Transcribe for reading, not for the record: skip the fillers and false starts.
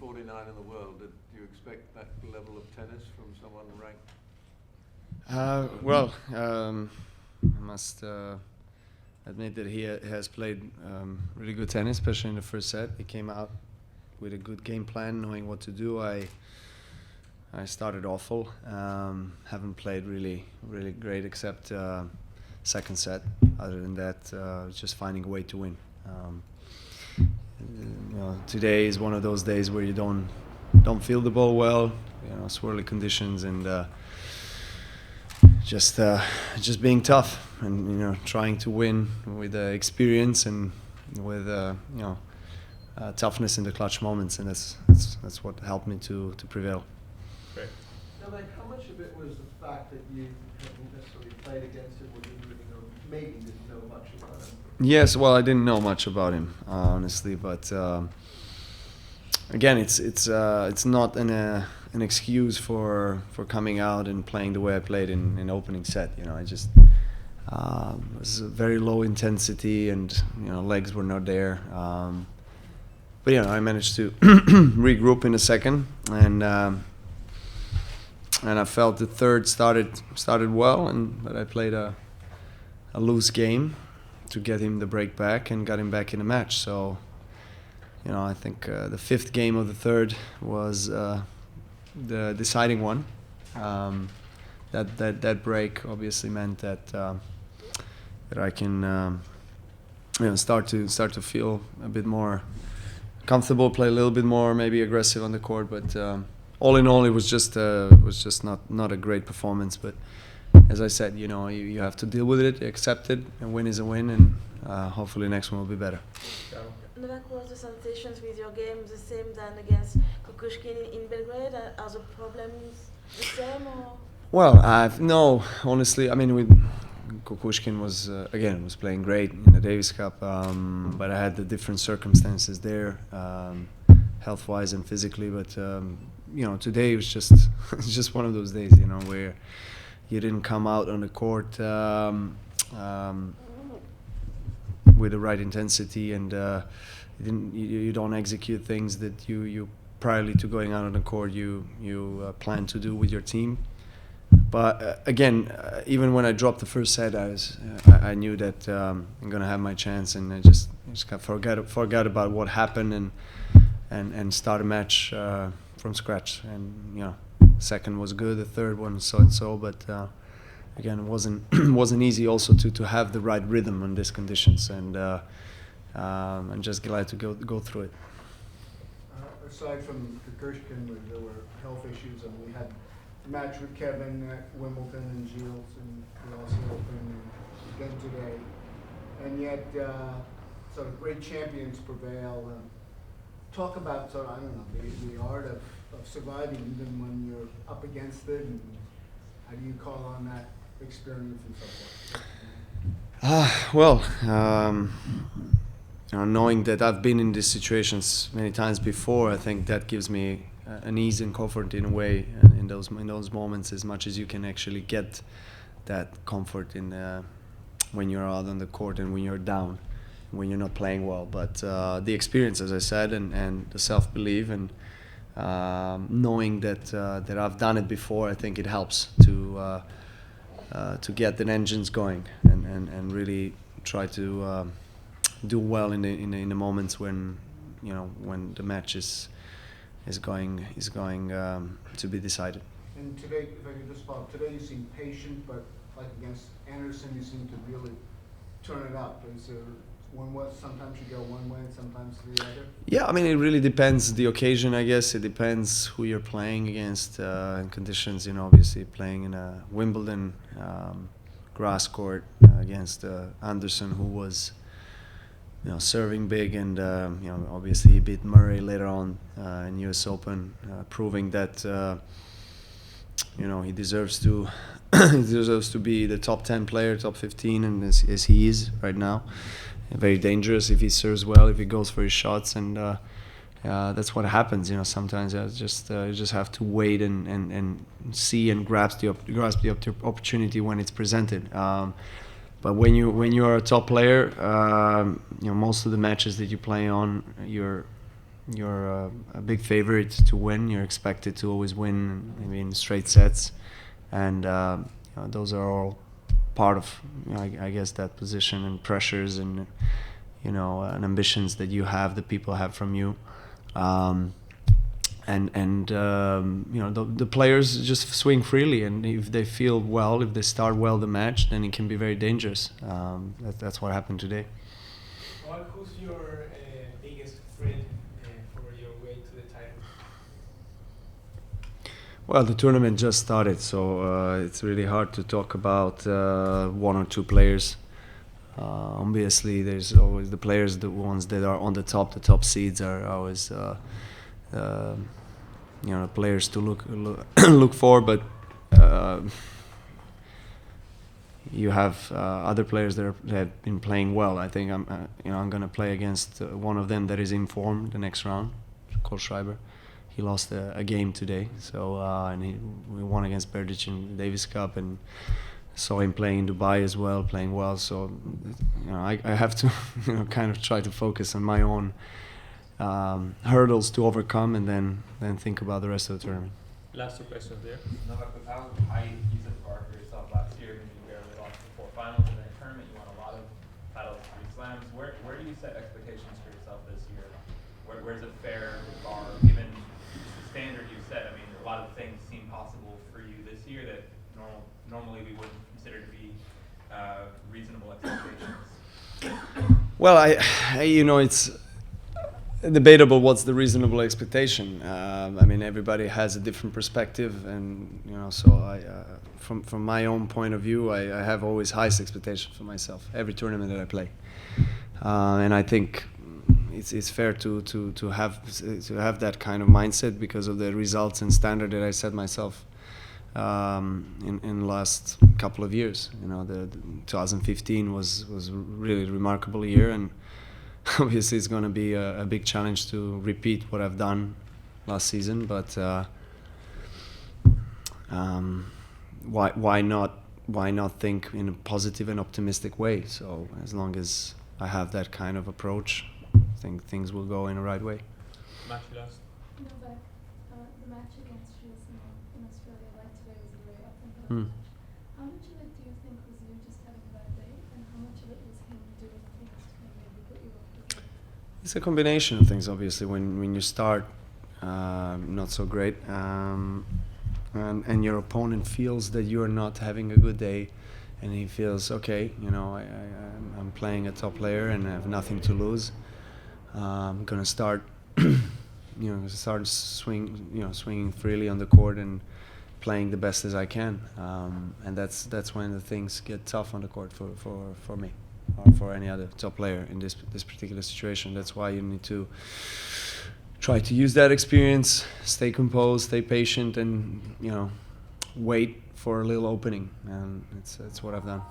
49 in the world. Do you expect that level of tennis from someone ranked? I must admit that he has played really good tennis, especially in the first set. He came out with a good game plan, knowing what to do. I started awful. Haven't played really great except second set. Other than that, just finding a way to win. Today is one of those days where you don't feel the ball well. Swirly conditions and just being tough and trying to win with experience and with toughness in the clutch moments, and that's what helped me to prevail. Great. Novak, how much of it was the fact that you hadn't necessarily played against him, or maybe didn't know much about him? Yes, well, I didn't know much about him, honestly, but again, it's not an excuse for coming out and playing the way I played in opening set. I just it was a very low intensity, and legs were not there. But I managed to regroup in a second, and I felt the third started well, but I played a loose game to get him the break back and got him back in the match. So, I think the fifth game of the third was the deciding one. That break obviously meant that I can start to feel a bit more comfortable, play a little bit more, maybe aggressive on the court. But all in all, it was just not a great performance. But as I said, you have to deal with it, accept it, and win is a win, and hopefully next one will be better. Novak, was the sensations with your game the same than against Kukushkin in Belgrade? Are the problems the same? Or? Well, no, honestly, I mean, with Kukushkin was playing great in the Davis Cup, but I had the different circumstances there, health-wise and physically. But today was just one of those days, where you didn't come out on the court with the right intensity, and you don't execute things that you prior to going out on the court you plan to do with your team. But again, even when I dropped the first set, I knew that I'm gonna have my chance, and I just kind of forgot about what happened and start a match from scratch. And second was good, the third one so and so, but again, it wasn't easy also to have the right rhythm on these conditions, and I'm just glad to go through it. Aside from Kukushkin, there were health issues, and we had a match with Kevin at Wimbledon and Gilles and the Aussie Open and again today, and yet sort of great champions prevail. Talk about sort of, the art of surviving even when you're up against it, and how do you call on that experience and so forth? Knowing that I've been in these situations many times before, I think that gives me an ease and comfort in a way in those moments, as much as you can actually get that comfort in when you're out on the court and when you're down, when you're not playing well. But the experience, as I said, and the self-belief and knowing that I've done it before, I think it helps to get the engines going and really try to do well in the moments when the match is going to be decided. And today, if I could just follow up, today you seem patient, but like against Anderson, you seem to really turn it up. Is there sometimes you go one way, sometimes the other? Yeah, I mean, it really depends the occasion, I guess. It depends who you're playing against and conditions. Obviously playing in a Wimbledon grass court against Anderson, who was serving big, and obviously he beat Murray later on in US Open, proving that he deserves to be the top 10 player, top 15, and as he is right now. Very dangerous if he serves well, if he goes for his shots, and that's what happens. Sometimes you just have to wait and see and grasp the opportunity when it's presented. But when you are a top player, most of the matches that you play on, you're you're a big favorite to win. You're expected to always win, maybe in straight sets, and those are all part of, I guess, that position and pressures and and ambitions that you have, that people have from you. The players just swing freely, and if they feel well, if they start well the match, then it can be very dangerous. That's what happened today. Well, who's your biggest threat for your way to the title? Well, the tournament just started, so it's really hard to talk about one or two players. Obviously, there's always the players, the ones that are on the top seeds are always players to look for, but you have other players that have been playing well. I think I'm going to play against one of them that is in form the next round, Cole Schreiber. He lost a game today, so we won against Berdic in the Davis Cup, and saw him playing in Dubai as well, playing well. So I have to kind of try to focus on my own hurdles to overcome, and then think about the rest of the tournament. Last two questions there. Novak, with how high you set the bar for yourself last year, when you barely lost the 4 finals in the tournament, you won a lot of titles, 3 slams. Where do you set expectations for yourself this year? Where's a fair bar, given the standard you set? I mean, a lot of things seem possible for you this year that normally we wouldn't consider to be reasonable expectations. Well, it's debatable what's the reasonable expectation. I mean, everybody has a different perspective, and so from my own point of view, I have always highest expectations for myself every tournament that I play, and I think it's fair to have that kind of mindset because of the results and standard that I set myself in the last couple of years. The 2015 was really a remarkable year, and obviously it's going to be a big challenge to repeat what I've done last season, but why not think in a positive and optimistic way? So as long as I have that kind of approach, I think things will go in the right way. Match last. Novak, the match against Shields in Australia, like today, was a very up-and-down Hmm. match. How much of it do you think was you just having a bad day, and how much of it was him doing things to maybe put you off the game? It's a combination of things, obviously. When you start not so great, and your opponent feels that you're not having a good day, and he feels, okay, I'm playing a top player and I have nothing to lose. I'm gonna start, swinging freely on the court and playing the best as I can, and that's when the things get tough on the court for me or for any other top player in this particular situation. That's why you need to try to use that experience, stay composed, stay patient, and wait for a little opening, and it's what I've done.